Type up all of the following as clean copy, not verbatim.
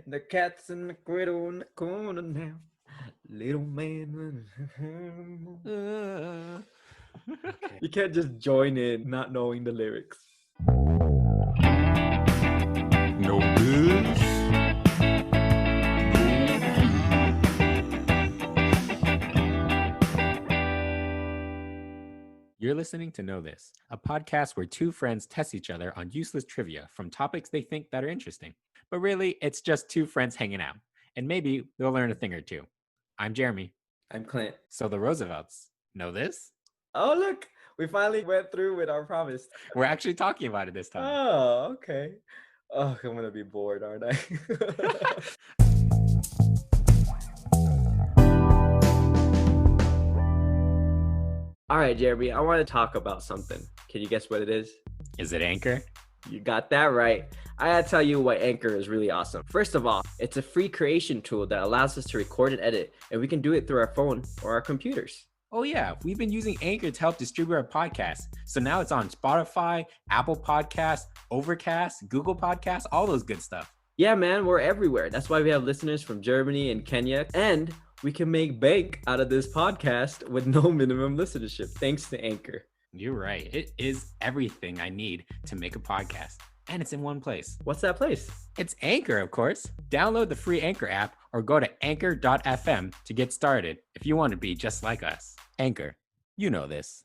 The cat's in the cradle in the corner now. Little man. Uh, Okay. You can't just join in not knowing the lyrics. Know this? You're listening to Know This, a podcast where two friends test each other on useless trivia from topics they think that are interesting. But really, it's just two friends hanging out, and maybe they'll learn a thing or two. I'm Jeremy. I'm Clint. So the Roosevelts know this? Oh, look. We finally went through with our promise. We're actually talking about it this time. Oh, okay. Oh, I'm going to be bored, aren't I? All right, Jeremy, I want to talk about something. Can you guess what it is? Is it Anchor? You got that right. I gotta tell you why Anchor is really awesome. First of all, it's a free creation tool that allows us to record and edit, and we can do it through our phone or our computers. Oh yeah, we've been using Anchor to help distribute our podcast. So now it's on Spotify, Apple Podcasts, Overcast, Google Podcasts, all those good stuff. Yeah, man, we're everywhere. That's why we have listeners from Germany and Kenya, and we can make bank out of this podcast with no minimum listenership, thanks to Anchor. You're right. It is everything I need to make a podcast. And it's in one place. What's that place? It's Anchor, of course. Download the free Anchor app or go to anchor.fm to get started if you want to be just like us. Anchor, you know this.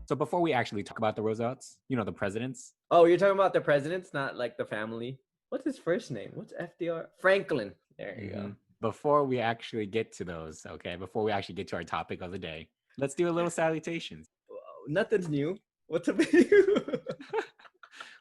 So before we actually talk about the Roosevelts, you know, the presidents. Oh, you're talking about the presidents, not like the family. What's his first name? What's F.D.R? Franklin. There you go. Before we actually get to those, okay, before we actually get to our topic of the day, let's do a little salutations. Nothing's new. What's up with you?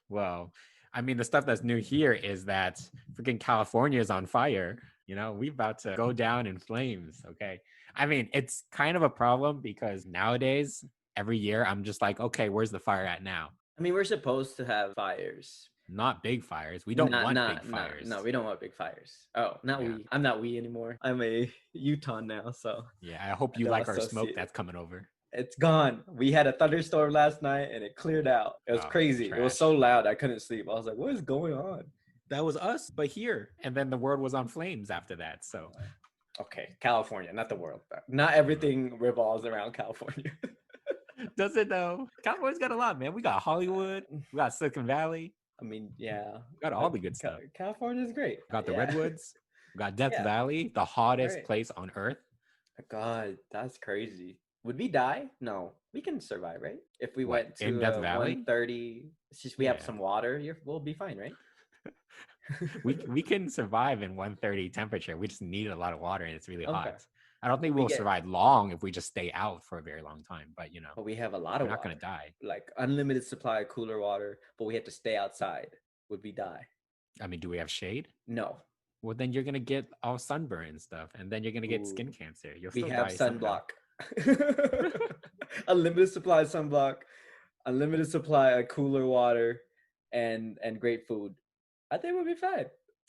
Well, I mean, the stuff that's new here is that freaking California is on fire. You know, we're about to go down in flames, okay? I mean, it's kind of a problem because nowadays, every year, I'm just like, okay, where's the fire at now? I mean, we're supposed to have fires. Not big fires. We don't want big fires. No, we don't want big fires. Oh, not Yeah. we. I'm not we anymore. I'm a Utah now, so. Yeah, I hope you don't like our smoke associate. that's coming over. It's gone. We had a thunderstorm last night and it cleared out. It was Oh, crazy. It was trash. so loud I couldn't sleep. I was like, what is going on? That was us, but here. And then the world was on flames after that. So, Okay, California, not the world. Not everything revolves around California. does it though? California's got a lot, man. We got Hollywood, we got Silicon Valley, I mean, yeah. we got all the good stuff. California is great. We got the Yeah. Redwoods, we got Death Yeah. Valley, the hottest Right. place on earth. God, that's crazy. Would we die? No, we can survive, right? If we What, went in to Death Valley? 130, it's just we have Yeah. some water. We'll be fine, right? We can survive in 130 temperature. We just need a lot of water and it's really Okay. hot. I don't think We we'll get- survive long if we just stay out for a very long time, but you know, But we have a lot we're of not water. going to die. Like unlimited supply of cooler water, but we have to stay outside. Would we die? I mean, do we have shade? No. Well, then you're going to get all sunburn and stuff, and then you're going to get skin Ooh. cancer. You'll We still have die somehow. sunblock. Unlimited supply of sunblock, unlimited supply of cooler water, and great food. I think we'll be fine.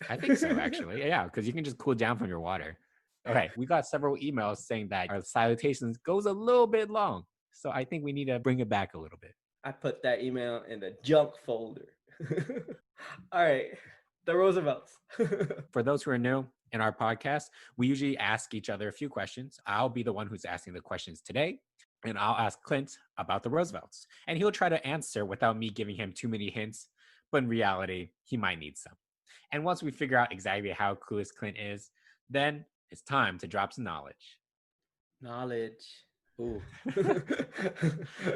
I think so, actually. Yeah, because you can just cool down from your water. Okay, we got several emails saying that our salutations goes a little bit long. So I think we need to bring it back a little bit. I put that email in the junk folder. All right, the Roosevelts. For those who are new in our podcast, we usually ask each other a few questions. I'll be the one who's asking the questions today, and I'll ask Clint about the Roosevelts. And he'll try to answer without me giving him too many hints, but in reality, he might need some. And once we figure out exactly how clueless Clint is, then it's time to drop some knowledge. Knowledge. Ooh.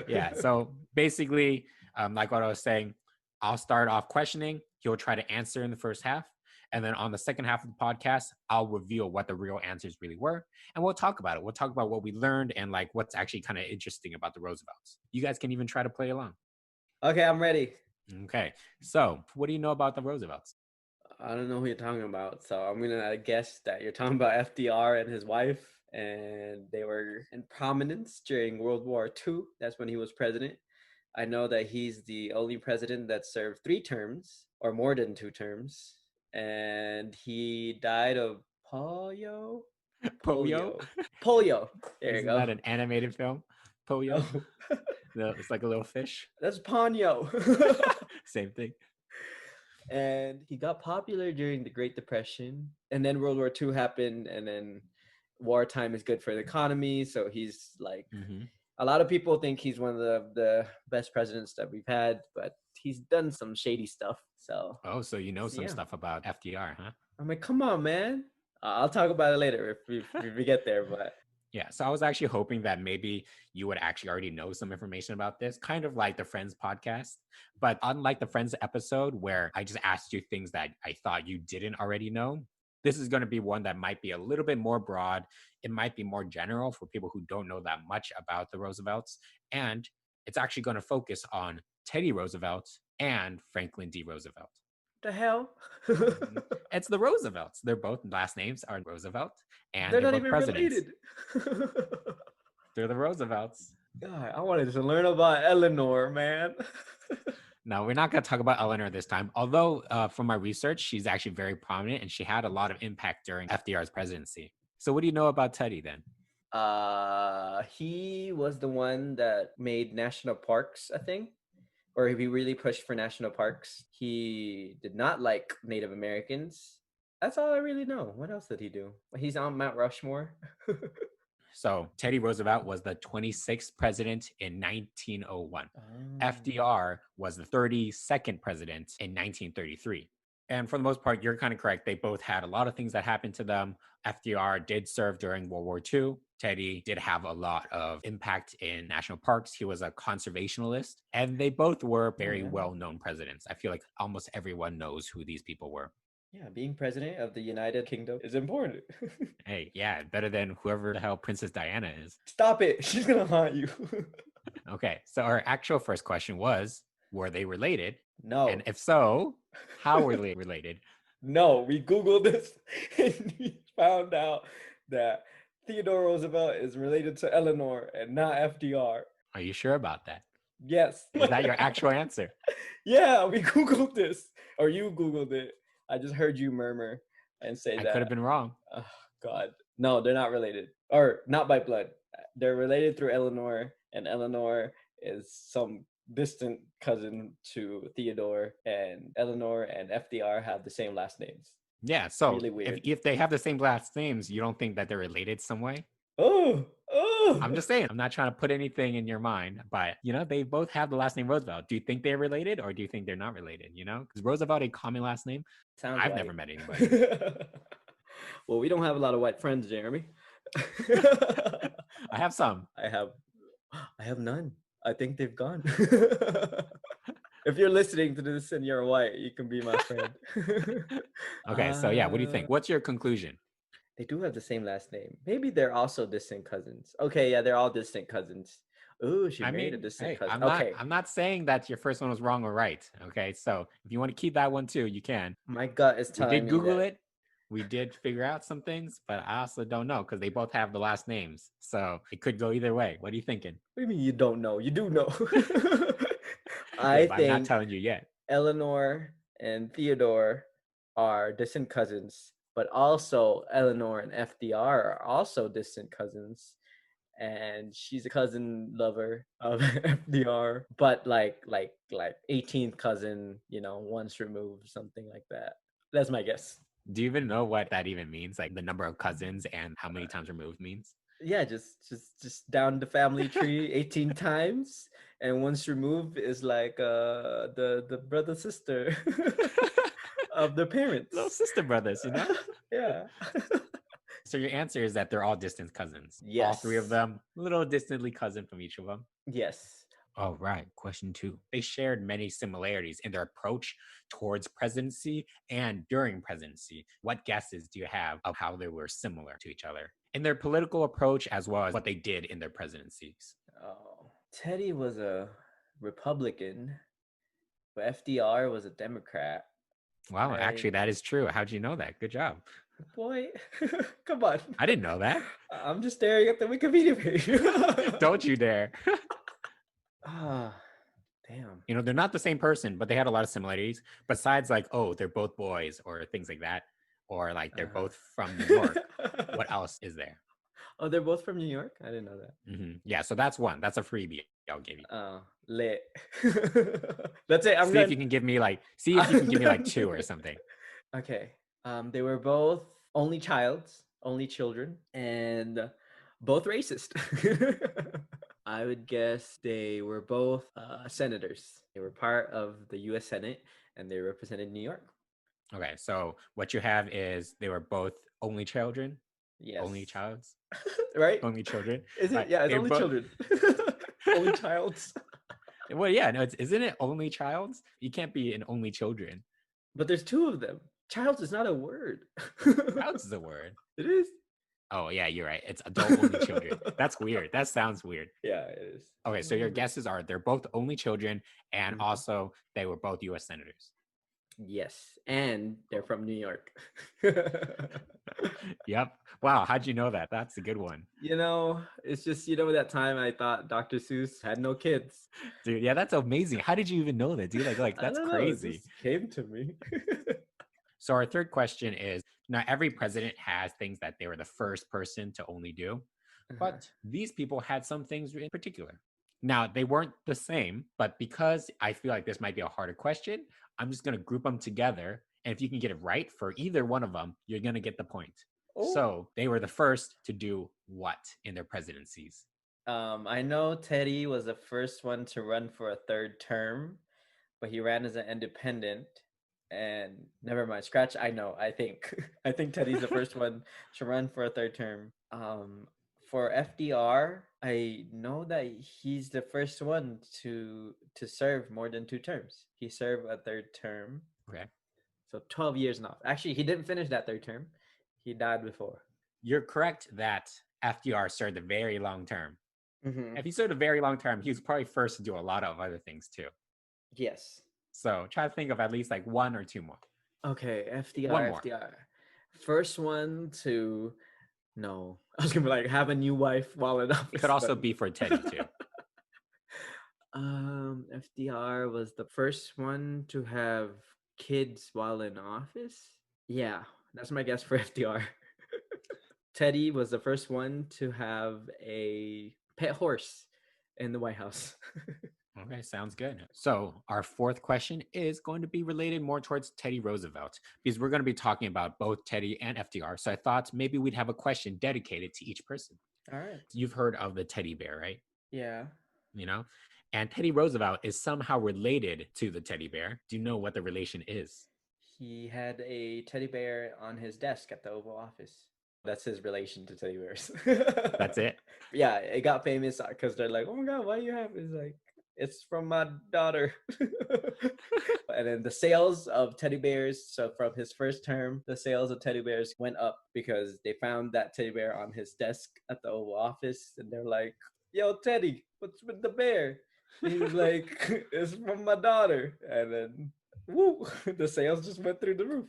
Yeah, so basically, like what I was saying, I'll start off questioning. He'll try to answer in the first half. And then on the second half of the podcast, I'll reveal what the real answers really were. And we'll talk about it. We'll talk about what we learned and like what's actually kind of interesting about the Roosevelts. You guys can even try to play along. Okay, I'm ready. Okay, so what do you know about the Roosevelts? I don't know who you're talking about, so I'm gonna guess that you're talking about F.D.R. and his wife, and they were in prominence during World War II. That's when he was president. I know that he's the only president that served 3 terms or more than 2 terms, and he died of polio. Polio? Polio. There you Isn't go. that an animated film? Pollo. Oh, It's like a little fish. that's Ponyo. Same thing. And he got popular during the Great Depression, and then World War II happened, and then wartime is good for the economy. So he's like, Hmm. a lot of people think he's one of the best presidents that we've had, but he's done some shady stuff. So Oh, so you know some yeah, stuff about FDR, huh? I'm like, come on, man. I'll talk about it later if we get there. But Yeah, so I was actually hoping that maybe you would actually already know some information about this, kind of like the Friends podcast. But unlike the Friends episode, where I just asked you things that I thought you didn't already know, this is going to be one that might be a little bit more broad. It might be more general for people who don't know that much about the Roosevelts. And it's actually going to focus on Teddy Roosevelt and Franklin D. Roosevelt. the hell? Mhm. It's the Roosevelts. They're both last names are Roosevelt, and They're they're not both even presidents. related. They're the Roosevelts. God, I wanted to learn about Eleanor, man. No, we're not going to talk about Eleanor this time. Although, from my research, she's actually very prominent and she had a lot of impact during FDR's presidency. So, what do you know about Teddy then? He was the one that made national parks, I think, or he really pushed for national parks. He did not like Native Americans. That's all I really know. What else did he do? He's on Mount Rushmore. So, Teddy Roosevelt was the 26th president in 1901. Oh. FDR was the 32nd president in 1933. And for the most part, you're kind of correct. They both had a lot of things that happened to them. FDR did serve during World War II. Teddy did have a lot of impact in national parks. He was a conservationalist, and they both were very yeah. well known presidents. I feel like almost everyone knows who these people were. Yeah, being president of the United Kingdom is important. Hey, yeah, better than whoever the hell Princess Diana is. Stop it. She's going to haunt you. Okay, so our actual first question was, were they related? No. And if so, how were they related? No, we Googled this and we found out that Theodore Roosevelt is related to Eleanor and not FDR. Are you sure about that? Yes. Is that your actual answer? Yeah, we Googled this. Or you Googled it. I just heard you murmur and say I that. could have been wrong. Oh, God. No, they're not related. Or not by blood. They're related through Eleanor, and Eleanor is some distant cousin to Theodore, and Eleanor and FDR have the same last names. Yeah, so Really weird. if they have the same last names, you don't think that they're related some way? Oh. I'm just saying, I'm not trying to put anything in your mind, but they both have the last name Roosevelt. Do you think they're related or do you think they're not related? Is Roosevelt a common last name? Sounds I've white. never met anybody. Well, we don't have a lot of white friends, Jeremy. I have some. I have none. I think they've gone. If you're listening to this and you're white, you can be my friend. Okay, so yeah, what do you think? What's your conclusion? They do have the same last name. Maybe they're also distant cousins. Okay, yeah, they're all distant cousins. Ooh, she married a distant cousin. I'm not saying that your first one was wrong or right. Okay, so if you want to keep that one too, you can. My gut is We telling did me Google that. it. We did figure out some things, but I also don't know because they both have the last names. So it could go either way. What are you thinking? What do you mean you don't know? You do know. Yeah, I but I'm not think telling you yet. Eleanor and Theodore are distant cousins, but also Eleanor and FDR are also distant cousins. And she's a cousin lover of FDR, but like 18th cousin, once removed, something like that. That's my guess. Do you even know what that even means? Like the number of cousins and how many times removed means? Yeah, just down the family tree 18 times, and once removed is like the brother sister of the parents. Little sister brothers, Yeah. So your answer is that they're all distant cousins. Yes. All three of them, a little distantly cousin from each of them. Yes. All right. Question 2. They shared many similarities in their approach towards presidency and during presidency. What guesses do you have of how they were similar to each other in their political approach as well as what they did in their presidencies? Oh, Teddy was a Republican, but FDR was a Democrat. Wow, actually, that is true. How'd you know that? Good job. Boy, come on. I didn't know that. I'm just staring at the Wikipedia page. Don't you dare. Damn. They're not the same person, but they had a lot of similarities. Besides, like, oh, they're both boys or things like that. Or like they're both from New York. What else is there? Oh, they're both from New York? I didn't know that. Yeah, so that's one. That's a freebie I'll give you. Oh, lit. That's it. I'm See if going. you can give me like two or something. Okay. They were both only children, and both racist. I would guess they were both senators. They were part of the U.S. Senate, and they represented New York. Okay, so what you have is they were both only children. Yes. Only childs. Right? Only children. Is it? Right. Yeah, it's They're only both. children. Only childs. Well, yeah, no, isn't it only childs? You can't be an only children. But there's two of them. Childs is not a word. Childs is a word. It is. Oh yeah, you're right. It's adult only children. That's weird. That sounds weird. Yeah, it is. Okay, so your guesses are they're both only children, and Mhm. also they were both U.S. senators. Yes, and they're from New York. Yep. Wow, how'd you know that? That's a good one. It's just that time I thought Dr. Seuss had no kids. Dude, yeah, that's amazing. How did you even know that, dude? Like I that's don't know, it crazy. just came to me. So our third question is, now every president has things that they were the first person to only do, but these people had some things in particular. Now, they weren't the same, but because I feel like this might be a harder question, I'm just going to group them together. And if you can get it right for either one of them, you're going to get the point. Oh. So they were the first to do what in their presidencies? I know Teddy was the first one to run for a third term, but he ran as an independent. And never mind, scratch. I know. I think Teddy's the first one to run for a third term. For F.D.R, I know that he's the first one to serve more than 2 terms. He served a third term. Okay. So 12 years now. Actually, he didn't finish that third term. He died before. You're correct that F.D.R served a very long term. Mm-hmm. If he served a very long term, he was probably first to do a lot of other things too. Yes. So try to think of at least like one or two more. Okay, FDR, One more. FDR. First one to, no, I was gonna be like, have a new wife while in office. It could also be for Teddy too. FDR was the first one to have kids while in office. Yeah, that's my guess for FDR. Teddy was the first one to have a pet horse in the White House. Okay, sounds good. So our fourth question is going to be related more towards Teddy Roosevelt, because we're going to be talking about both Teddy and FDR. So I thought maybe we'd have a question dedicated to each person. All right. You've heard of the teddy bear, right? Yeah. And Teddy Roosevelt is somehow related to the teddy bear. Do you know what the relation is? He had a teddy bear on his desk at the Oval Office. That's his relation to teddy bears. That's it? Yeah, it got famous because they're like, oh my God, why do you have it? It's like, it's from my daughter. And then the sales of teddy bears, so from his first term, the sales of teddy bears went up because they found that teddy bear on his desk at the Oval Office. And they're like, yo, Teddy, what's with the bear? And he was like, it's from my daughter. And then, woo, the sales just went through the roof.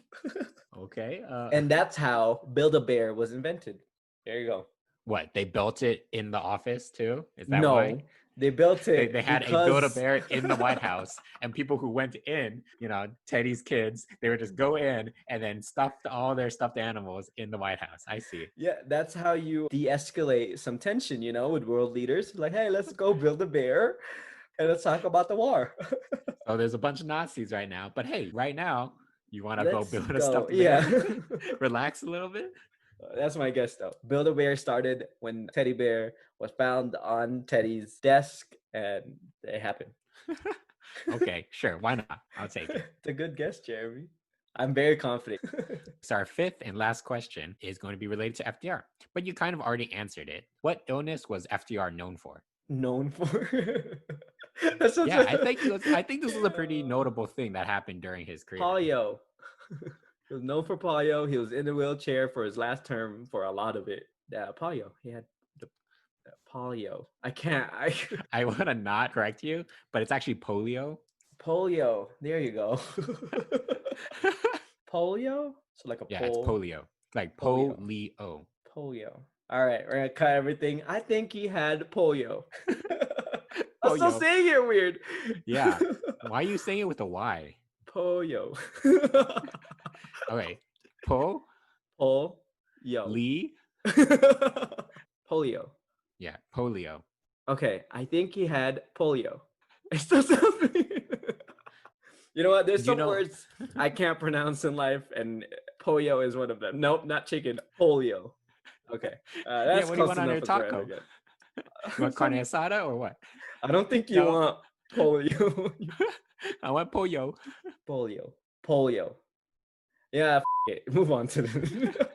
Okay. And that's how Build-A-Bear was invented. There you go. What, they built it in the office too? Is that No, why? they built it They had a Build-A-Bear in the White House, and people who went in, Teddy's kids, they would just go in and then stuffed all their stuffed animals in the White House. I see. Yeah, that's how you de-escalate some tension, with world leaders. Like, hey, let's go build a bear and let's talk about the war. So there's a bunch of Nazis right now, but hey, right now, you want to go build a go. stuffed bear? Yeah. Relax a little bit? That's my guess, though. Build-A-Bear started when teddy bear was found on Teddy's desk, and it happened. Okay, sure. Why not? I'll take it. It's a good guess, Jeremy. I'm very confident. So our fifth and last question is going to be related to FDR, but you kind of already answered it. What illness was FDR known for? Known for? Yeah, I think this was a pretty notable thing that happened during his career. Polio. He was known for polio. He was in the wheelchair for his last term for a lot of it. Polio. He had the polio. I want to not correct you, but it's actually polio. Polio. There you go. Polio? So like a yeah, it's polio. Like polio. Polio. All right, we're gonna cut everything. I think he had polio. I'm still saying it weird. Yeah. Why are you saying it with a Y? Polio. Okay. Po. Polio. Lee. Polio. Yeah, polio. Okay, I think he had polio. It still sounds You know what? There's Did you some know? words I can't pronounce in life, and polio is one of them. Nope, not chicken. Polio. Okay, Yeah, that's what do you close want on your enough as where I taco? get. You want carne asada or what? I don't think you No, want polio. I want pollo. Polio. Polio. Yeah, it. Move on to the.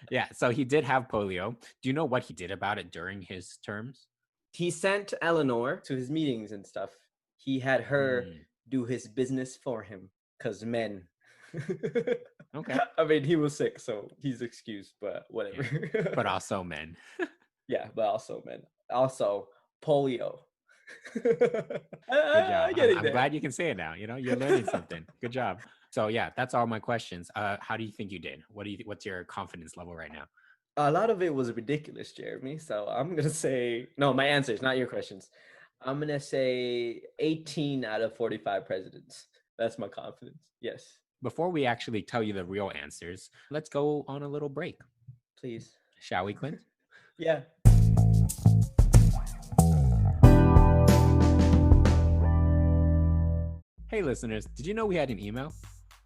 Yeah, so he did have polio. Do you know what he did about it during his terms? He sent Eleanor to his meetings and stuff. He had her Mm, do his business for him, cause men. okay. I mean, he was sick, so he's excused, but whatever. Yeah, but also men. Yeah, but also men. Also polio. Good job. Getting I'm there. glad you can say it now. You know, you're learning something. Good job. So yeah, that's all my questions. How do you think you did? What's your confidence level right now? A lot of it was ridiculous, Jeremy. So I'm gonna say no. My answers, not your questions. I'm gonna say 18 out of 45 presidents. That's my confidence. Yes, Before we actually tell you the real answers, let's go on a little break. please. Shall we, Clint? Yeah. Hey listeners, did you know we had an email?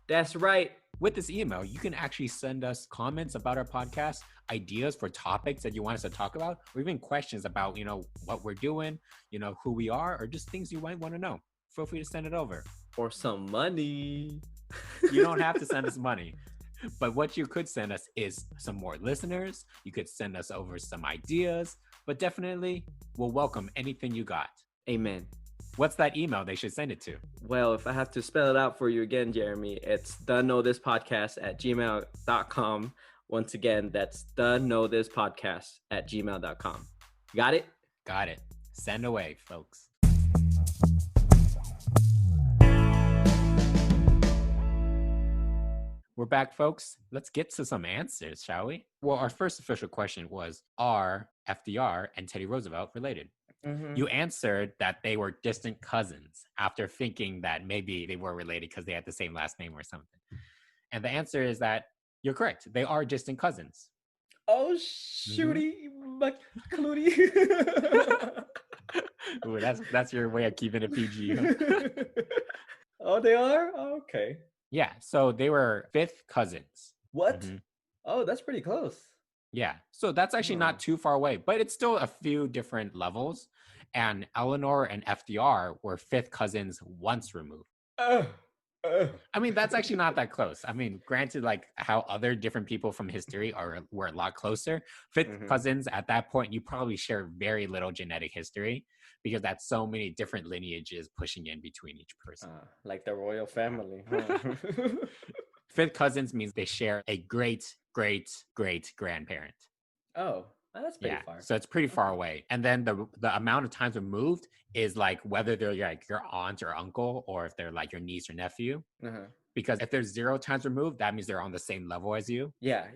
That's right. With this email, you can actually send us comments about our podcast, ideas for topics that you want us to talk about, or even questions about, what we're doing, who we are, or just things you might want to know. Feel free to send it over. Or some money. You don't have to send us money. But what you could send us is some more listeners. You could send us over some ideas, but definitely we'll welcome anything you got. Amen. What's that email they should send it to? Well, if I have to spell it out for you again, Jeremy, it's theknowthispodcast@gmail.com. Once again, that's theknowthispodcast@gmail.com. Got it? Got it. Send away, folks. We're back, folks. Let's get to some answers, shall we? Well, our first official question was, are FDR and Teddy Roosevelt related? Mm-hmm. You answered that they were distant cousins after thinking that maybe they were related because they had the same last name or something. And the answer is that you're correct. They are distant cousins. Oh, shooty, McClooty. Ooh, that's your way of keeping it PG. Oh, they are? Oh, okay. Yeah, so they were fifth cousins. What? Mm-hmm. Oh, that's pretty close. Yeah, so that's actually not too far away, but it's still a few different levels. And Eleanor and FDR were fifth cousins once removed. I mean, that's actually not that close. I mean, granted, like how other different people from history were a lot closer. Fifth cousins at that point, you probably share very little genetic history because that's so many different lineages pushing in between each person. Like the royal family. Huh? Fifth cousins means they share a great, great, great grandparent. Oh, that's pretty far. So it's pretty far away. And then the amount of times removed is like whether they're like your aunt or uncle or if they're like your niece or nephew. Because if there's 0 times removed, that means they're on the same level as you. Yeah.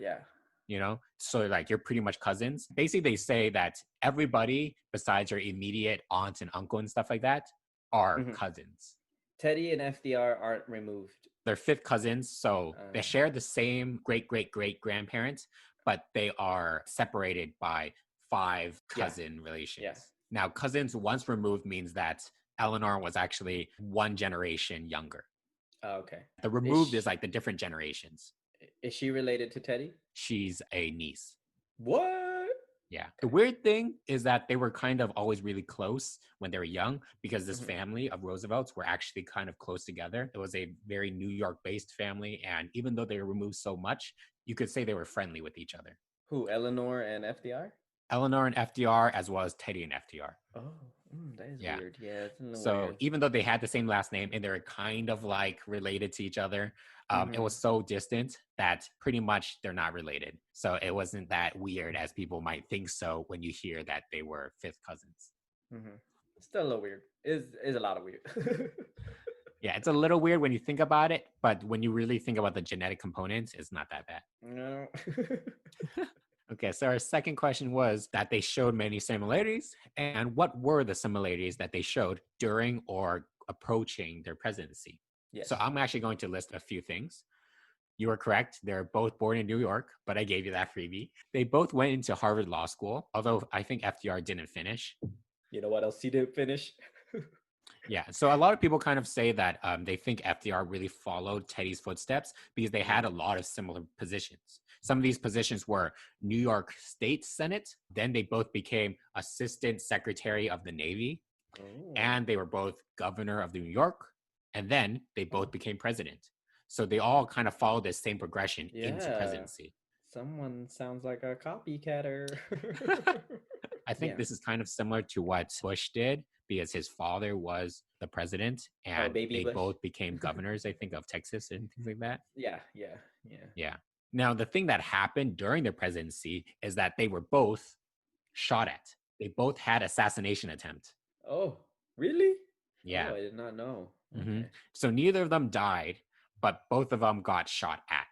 So like you're pretty much cousins. Basically, they say that everybody besides your immediate aunt and uncle and stuff like that are cousins. Teddy and FDR aren't removed. They're fifth cousins, so they share the same great great great grandparents, but they are separated by 5 cousin relations. Yeah. Now, cousins once removed means that Eleanor was actually 1 generation younger. Oh, okay. The removed is like the different generations. Is she related to Teddy? She's a niece. What? Yeah. The weird thing is that they were kind of always really close when they were young because this family of Roosevelts were actually kind of close together. It was a very New York-based family, and even though they were removed so much, you could say they were friendly with each other. Who, Eleanor and FDR? Eleanor and FDR, as well as Teddy and FDR. Oh, that is weird. Yeah, it's so weird. Even though they had the same last name and they were kind of like related to each other, it was so distant that pretty much they're not related. So it wasn't that weird as people might think so when you hear that they were fifth cousins. Still a little weird. Is a lot of weird. Yeah, it's a little weird when you think about it, but when you really think about the genetic components, it's not that bad. No. Okay, so our second question was that they showed many similarities, and what were the similarities that they showed during or approaching their presidency? Yes. So I'm actually going to list a few things. You were correct. They're both born in New York, but I gave you that freebie. They both went into Harvard Law School, although I think FDR didn't finish. You know what else he didn't finish? Yeah. So a lot of people kind of say that they think FDR really followed Teddy's footsteps because they had a lot of similar positions. Some of these positions were New York State Senate. Then they both became Assistant Secretary of the Navy. And they were both governor of New York. And then they both became president. So they all kind of followed this same progression into presidency. Someone sounds like a copycatter. I think this is kind of similar to what Bush did because his father was the president and Baby they Bush. both became governors, I think, of Texas and things like that. Yeah. Now, the thing that happened during their presidency is that they were both shot at. They both had assassination attempt. Oh, really? Yeah. Oh, I did not know. Okay. So neither of them died, but both of them got shot at.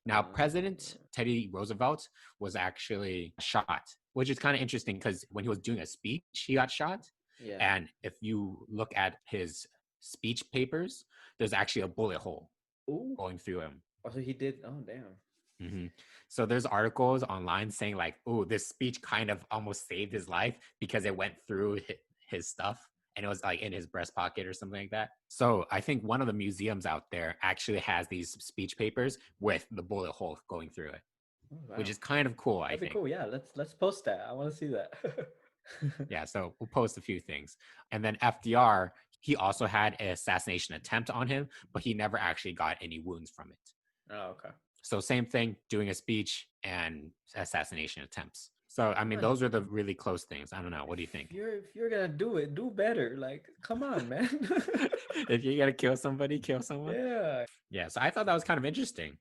Now, President Teddy Roosevelt was actually shot, which is kind of interesting because when he was doing a speech, he got shot. Yeah. And if you look at his speech papers, there's actually a bullet hole going through him. Oh, so he did. Oh, damn. So there's articles online saying like, oh, this speech kind of almost saved his life because it went through his stuff and it was like in his breast pocket or something like that. So I think one of the museums out there actually has these speech papers with the bullet hole going through it, which is kind of cool. That'd be cool. Yeah, let's post that. I want to see that. Yeah, so we'll post a few things. And then FDR, he also had an assassination attempt on him, but he never actually got any wounds from it. Oh, okay. So same thing, doing a speech and assassination attempts. So, I mean, those are the really close things. I don't know. What do you think? If you're going to do it, do better. Like, come on, man. If you're going to kill somebody, kill someone. Yeah. Yeah. So I thought that was kind of interesting.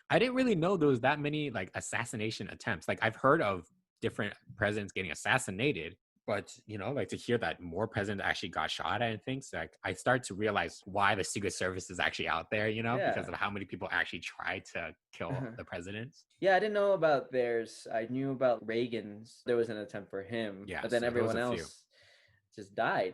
I didn't really know there was that many like assassination attempts. Like I've heard of different presidents getting assassinated, but you know, like to hear that more presidents actually got shot at and things, like I start to realize why the Secret Service is actually out there, you know, because of how many people actually try to kill the presidents. Yeah, I didn't know about theirs. I knew about Reagan's. There was an attempt for him, but then everyone else just died.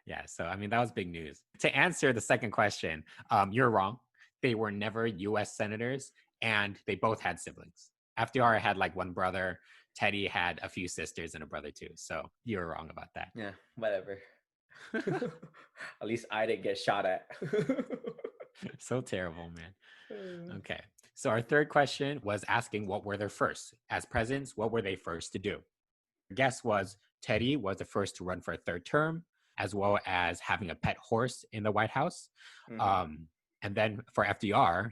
Yeah, so I mean, that was big news. To answer the second question, you're wrong. They were never US senators, and they both had siblings. FDR had like one brother. Teddy had a few sisters and a brother too. So you were wrong about that. Yeah, whatever. At least I didn't get shot at. So terrible, man. Okay. So our third question was asking what were their first. As presidents, what were they first to do? Guess was Teddy was the first to run for a third term, as well as having a pet horse in the White House. And then for FDR,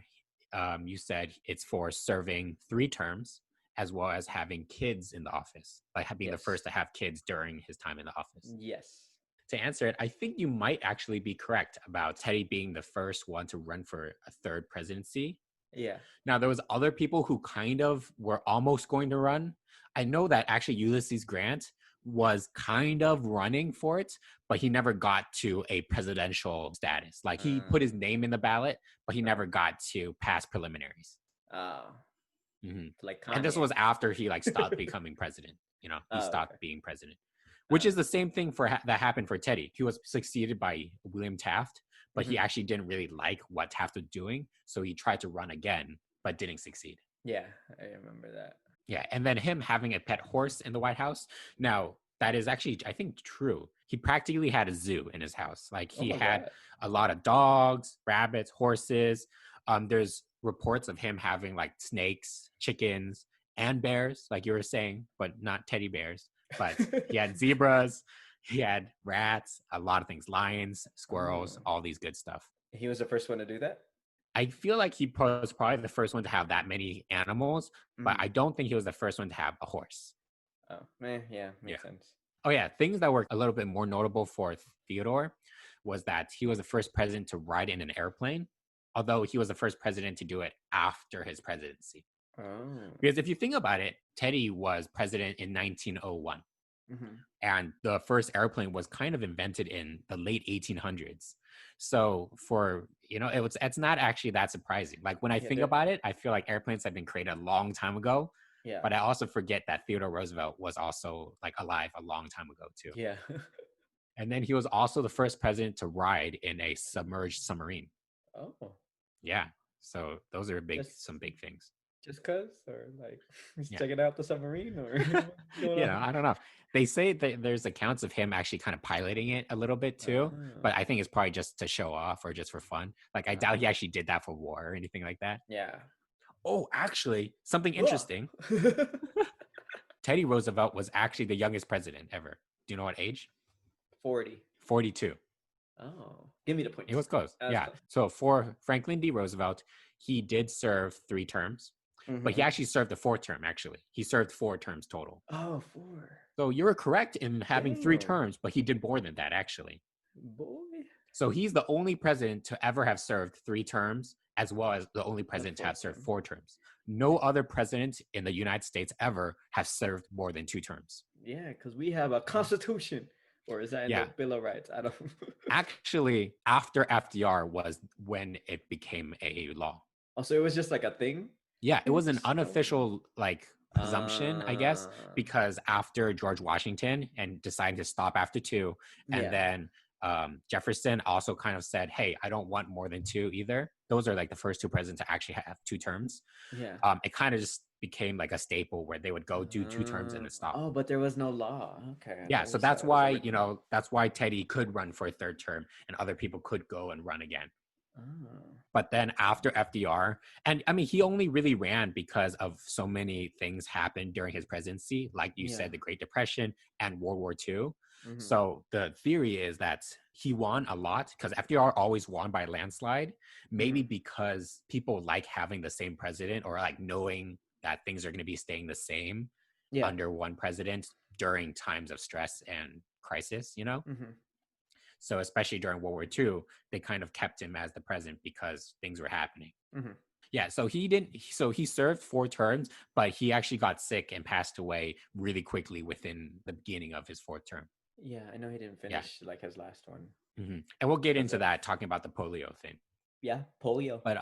you said it's for serving 3 terms, as well as having kids in the office, like being the first to have kids during his time in the office. Yes. To answer it, I think you might actually be correct about Teddy being the first one to run for a third presidency. Yeah. Now, there was other people who kind of were almost going to run. I know that actually Ulysses Grant was kind of running for it, but he never got to a presidential status. Like he put his name in the ballot, but he never got to pass preliminaries. Like Kanye. And this was after he like stopped becoming president. You know, he stopped being president, which is the same thing for that happened for Teddy. He was succeeded by William Taft, but he actually didn't really like what Taft was doing, so he tried to run again, but didn't succeed. Yeah, I remember that. Yeah, and then him having a pet horse in the White House. Now, that is actually, I think, true. He practically had a zoo in his house. Like he had a lot of dogs, rabbits, horses. There's reports of him having like snakes, chickens, and bears, like you were saying, but not teddy bears. But he had zebras, he had rats, a lot of things, lions, squirrels, all these good stuff. He was the first one to do that? I feel like he was probably the first one to have that many animals, but I don't think he was the first one to have a horse. Oh, man, yeah, makes sense. Oh, yeah. Things that were a little bit more notable for Theodore was that he was the first president to ride in an airplane, although he was the first president to do it after his presidency. Because if you think about it, Teddy was president in 1901. And the first airplane was kind of invented in the late 1800s. So for, you know, it's not actually that surprising. Like when I think about it, I feel like airplanes have been created a long time ago. Yeah. But I also forget that Theodore Roosevelt was also like alive a long time ago too. Yeah. And then he was also the first president to ride in a submerged submarine. Oh. Yeah. So those are some Just big things. just cause, or like he's Yeah. checking out the submarine, or what's going You know, on? I don't know. They say that there's accounts of him actually kind of piloting it a little bit too, Oh, but I think it's probably just to show off or just for fun. Like I doubt he oh, actually did that for war or anything like that. yeah. Oh, actually, something Ugh. interesting. Teddy Roosevelt was actually the youngest president ever. Do you know what age? 40. 42. Oh, give me the It points. was close. That was Yeah. close. So for Franklin D. Roosevelt, he did serve 3 terms, but he Mm-hmm. actually served the 4th term, actually. He served 4 terms total. Oh, 4. So you were correct in having three Damn, terms, but he did more than that, actually. boy. So he's the only president to ever have served 3 terms, as well as the only The president to have fourth served term. 4 terms. No other president in the United States ever has served more than 2 terms. Yeah, because we have a constitution. Or is that in the Yeah. Bill of Rights? I don't. Actually, after FDR was when it became a law. Oh, so it was just like a thing? Yeah, it was an So. unofficial like presumption, I guess, Uh, because after George Washington and decided to stop after 2, and yeah. then Jefferson also kind of said, "Hey, I don't want more than 2 either." Those are like the first 2 presidents to actually have 2 terms. Yeah. It kind of just became like a staple where they would go do 2 terms and then stop. Oh, but there was no law. Okay, I Yeah, thought so you said that's it was a why, written law. that's why Teddy could run for a 3rd term and other people could go and run again. Oh. But then after FDR, and I mean, he only really ran because of so many things happened during his presidency, like you Yeah. said, the Great Depression and World War II. Mm-hmm. So the theory is that he won a lot because FDR always won by landslide, maybe Mm-hmm. because people like having the same president or like knowing that things are going to be staying the same Yeah. under one president during times of stress and crisis, Mm-hmm. So especially during World War II, they kind of kept him as the president because things were happening. Mm-hmm. Yeah, so he didn't. So he served 4 terms, but he actually got sick and passed away really quickly within the beginning of his 4th term. Yeah, I know he didn't Yeah, finish like his last one and we'll get because into of that talking about the polio thing. polio. But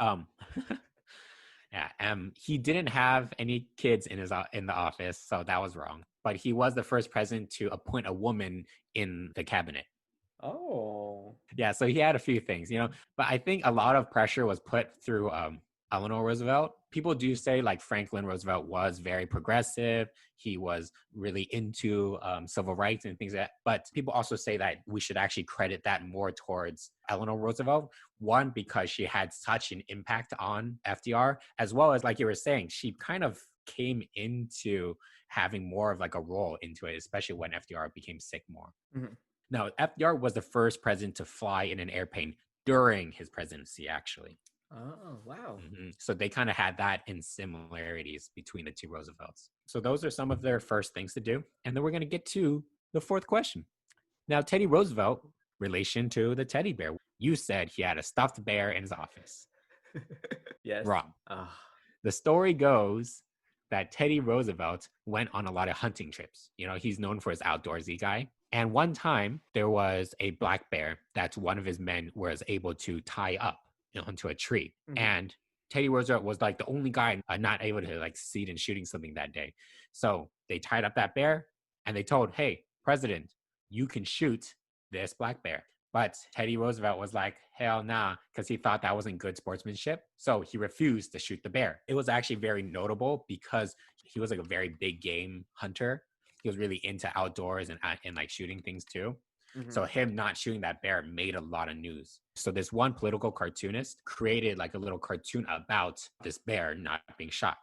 yeah, he didn't have any kids in the office, so that was wrong. But he was the first president to appoint a woman in the cabinet. Oh. Yeah, so he had a few things, but I think a lot of pressure was put through Eleanor Roosevelt. People do say like Franklin Roosevelt was very progressive. He was really into civil rights and things like that. But people also say that we should actually credit that more towards Eleanor Roosevelt. One, because she had such an impact on FDR, as well as like you were saying, she kind of came into having more of like a role into it, especially when FDR became sick more. Mm-hmm. Now, FDR was the first president to fly in an airplane during his presidency, actually. Oh, wow. So they kind of had that in similarities between the 2 Roosevelts. So those are some of their first things to do. And then we're going to get to the 4th question. Now, Teddy Roosevelt, relation to the teddy bear. You said he had a stuffed bear in his office. Yes. Wrong. Oh. The story goes that Teddy Roosevelt went on a lot of hunting trips. He's known for his outdoorsy guy. And one time there was a black bear that one of his men was able to tie up onto a tree. Mm-hmm. And Teddy Roosevelt was like the only guy not able to like succeed in shooting something that day. So they tied up that bear and they told, "Hey, President, you can shoot this black bear." But Teddy Roosevelt was like, "Hell nah," because he thought that wasn't good sportsmanship. So he refused to shoot the bear. It was actually very notable because he was like a very big game hunter. He was really into outdoors and like shooting things too. Mm-hmm. So him not shooting that bear made a lot of news. So this one political cartoonist created like a little cartoon about this bear not being shot.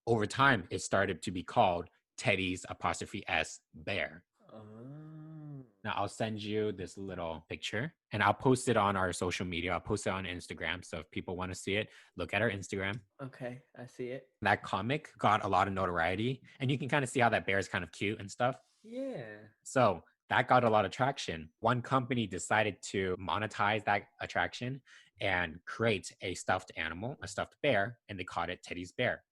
Over time, it started to be called Teddy's 'S bear. Oh. Now I'll send you this little picture and I'll post it on our social media. I'll post it on Instagram. So if people want to see it, look at our Instagram. Okay, I see it. That comic got a lot of notoriety and you can kind of see how that bear is kind of cute and stuff. Yeah. So that got a lot of traction. One company decided to monetize that attraction and create a stuffed animal, a stuffed bear, and they called it Teddy's Bear.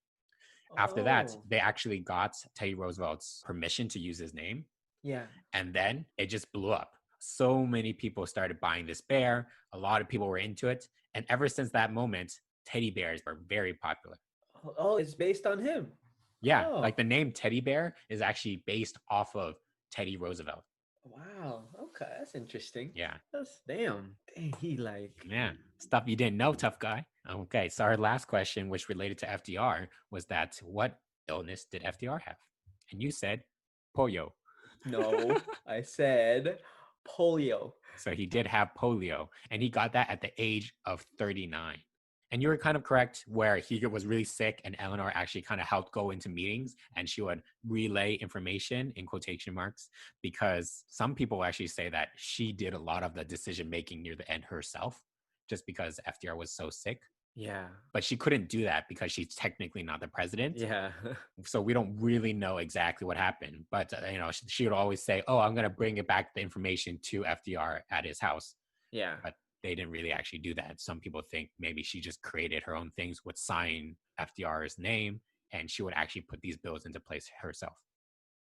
After that, Oh. they actually got Teddy Roosevelt's permission to use his name. Yeah. And then it just blew up. So many people started buying this bear. A lot of people were into it. And ever since that moment, teddy bears are very popular. Oh, it's based on him. Yeah, Oh. like the name Teddy Bear is actually based off of Teddy Roosevelt. Wow. Okay, that's interesting. Yeah. That's damn. Dang, he like. Yeah. Stuff you didn't know, tough guy. Okay. So our last question, which related to FDR, was that what illness did FDR have? And you said polio. No, I said polio. So he did have polio, and he got that at the age of 39. And you were kind of correct where he was really sick, and Eleanor actually kind of helped go into meetings, and she would relay information in quotation marks, because some people actually say that she did a lot of the decision making near the end herself, just because FDR was so sick. Yeah. But she couldn't do that because she's technically not the president. Yeah. So we don't really know exactly what happened. But she would always say, "Oh, I'm going to bring it back the information to FDR at his house." Yeah. But they didn't really actually do that. Some people think maybe she just created her own things, would sign FDR's name, and she would actually put these bills into place herself.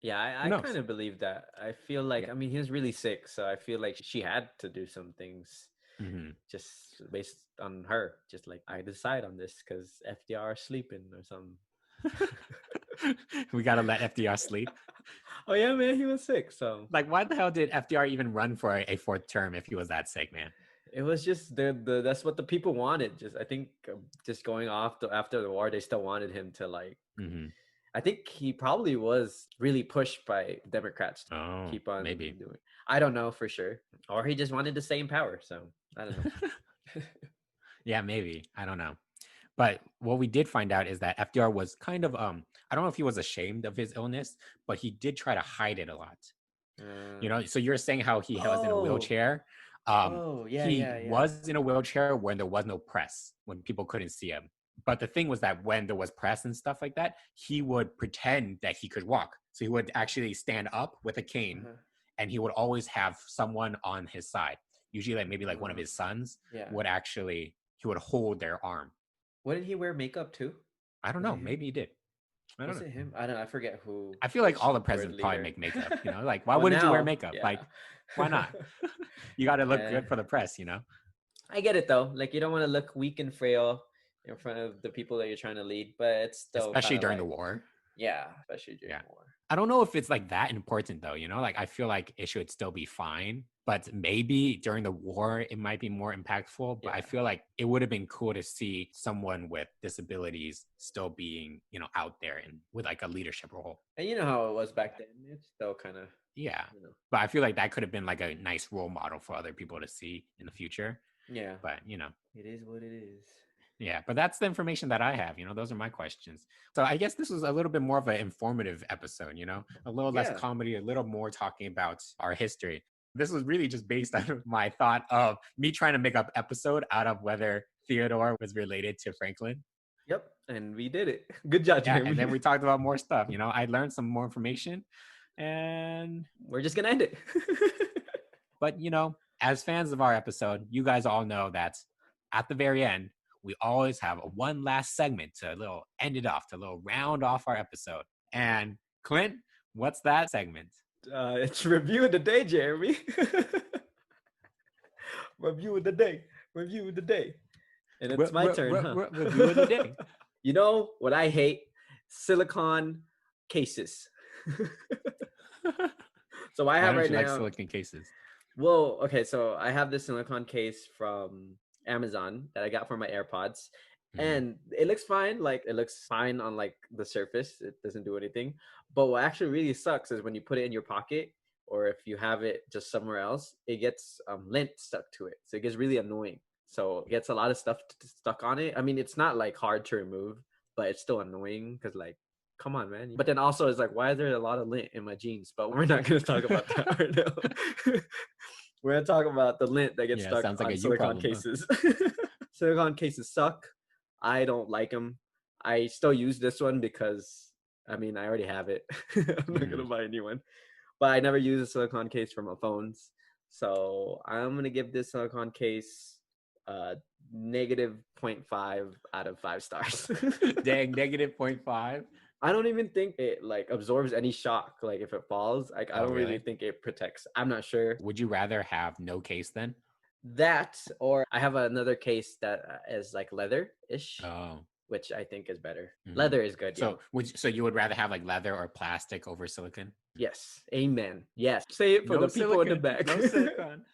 Yeah, Who I knows? kind of believe that. I feel like, Yeah. I mean, he was really sick, so I feel like she had to do some things Mm-hmm. just based on her. Just like, I decide on this because FDR is sleeping or something. We got to let FDR sleep. Oh, yeah, man, he was sick. So, Like, why the hell did FDR even run for a fourth term if he was that sick, man? it was just that's what the people wanted. Just, I think, just going off after the war, they still wanted him to like. Mm-hmm. I think he probably was really pushed by Democrats to Oh, keep on maybe. doing. I don't know for sure, or he just wanted to stay in power. So I don't know. Yeah, maybe. I don't know. But what we did find out is that FDR was kind of I don't know if he was ashamed of his illness, but he did try to hide it a lot. So you're saying how he was in a Oh, wheelchair. oh, yeah, He yeah, yeah. was in a wheelchair when there was no press, when people couldn't see him. But the thing was that when there was press and stuff like that, he would pretend that he could walk. So he would actually stand up with a cane, Uh-huh. and he would always have someone on his side. Usually, like maybe like one of Uh, his sons yeah. he would hold their arm. What did he wear makeup too? I don't Was know. it him? Maybe he did. I don't Was know. it him? I don't know. I forget who. I feel like Which all the world presidents probably leader? make makeup. Like why Well, wouldn't you wear now, makeup? yeah. Like, why not? You got to look Eh, good for the press. I get it though. Like you don't want to look weak and frail in front of the people that you're trying to lead, but it's still kind Especially of during the like, war. yeah, especially during Yeah. war. I don't know if it's like that important though. Like I feel like it should still be fine, but maybe during the war it might be more impactful. But I Yeah. feel like it would have been cool to see someone with disabilities still being, out there and with like a leadership role. And you know how it was back then. It's still kind of, Yeah. you know, But I feel like that could have been like a nice role model for other people to see in the future. yeah. But It is what it is. yeah, but that's the information that I have. Those are my questions. So I guess this was a little bit more of an informative episode, a little less Yeah. comedy, a little more talking about our history. This was really just based on my thought of me trying to make up episode out of whether Theodore was related to Franklin. Yep. And we did it. Good job, Yeah, and Jeremy. then we talked about more stuff. I learned some more information. And We're just going to end it. but as fans of our episode, you guys all know that at the very end, we always have a one last segment to end it off, to round off our episode. And Clint, what's that segment? It's review of the day, Jeremy. Review of the day. Review of the day. And it's my turn, huh? Review of the day. You know what I hate? Silicon cases. So I Why have don't right you like now. silicon cases? Well, okay, so I have this silicon case from Amazon that I got for my AirPods. And it looks fine. Like it looks fine on like the surface. It doesn't do anything. But what actually really sucks is when you put it in your pocket or if you have it just somewhere else, it gets lint stuck to it. So it gets really annoying. So it gets a lot of stuff stuck on it. I mean, it's not like hard to remove, but it's still annoying because like, come on, man. But then also it's like, why is there a lot of lint in my jeans? But we're not going to talk about that right now. We're going to talk about the lint that gets stuck sounds like on a you silicon problem, cases. Silicon cases suck. I don't like them. I still use this one because I mean I already have it. I'm not gonna buy a new one. But I never use a silicon case for my phones. So I'm gonna give this silicon case negative 0.5 out of 5 stars. Dang, negative 0.5. I don't even think it like absorbs any shock. Like if it falls, like I Oh, don't really really? think it protects. I'm not sure. Would you rather have no case then? That or I have another case that is like leather-ish, Oh. which I think is better. Mhm. Leather is good, yeah. So you would rather have like leather or plastic over silicon? Yes. Amen. Yes. Say it for No the people in the silicon, back. no silicon.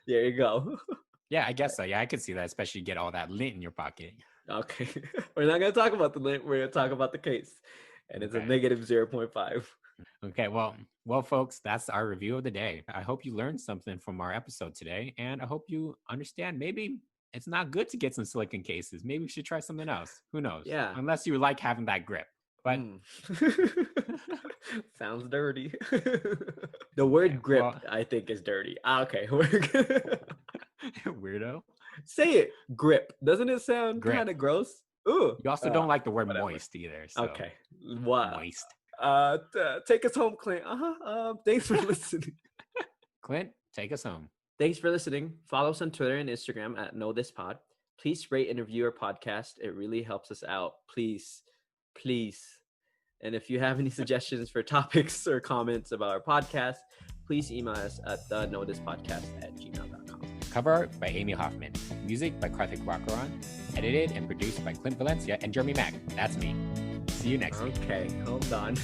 There you go. Yeah, I guess so. Yeah, I could see that, especially get all that lint in your pocket. Okay. We're not going to talk about the lint. We're going to talk about the case. And it's a Okay. negative 0.5. Okay, well, folks, that's our review of the day. I hope you learned something from our episode today, and I hope you understand maybe it's not good to get some silicon cases. Maybe we should try something else. Who knows? Yeah. Unless you like having that grip. But sounds dirty. The word grip, well, I think, is dirty. Okay. weirdo. Say it. Grip. Doesn't it sound Grip. kind of gross? Ooh. You also don't like the word whatever. moist either. So. Okay. Wow. Moist. Take us home, Clint. Thanks for listening. Clint, take us home. Thanks for listening. Follow us on Twitter and Instagram at KnowThisPod. Please rate and review our podcast. It really helps us out. Please. And if you have any suggestions for topics or comments about our podcast, please email us at theknowthispodcast@gmail.com. Cover art by Amy Hoffman. Music by Karthik Rakaran. Edited and produced by Clint Valencia and Jeremy Mack. That's me. See you next week. Okay, hold on.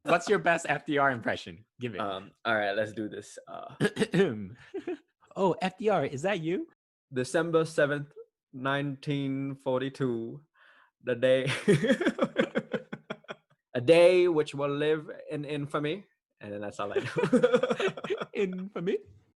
What's your best F.D.R. impression? Give it. All right, let's do this. Oh, F.D.R., is that you? December 7th, 1942, the day, a day which will live in infamy. And then that's all I know. Infamy.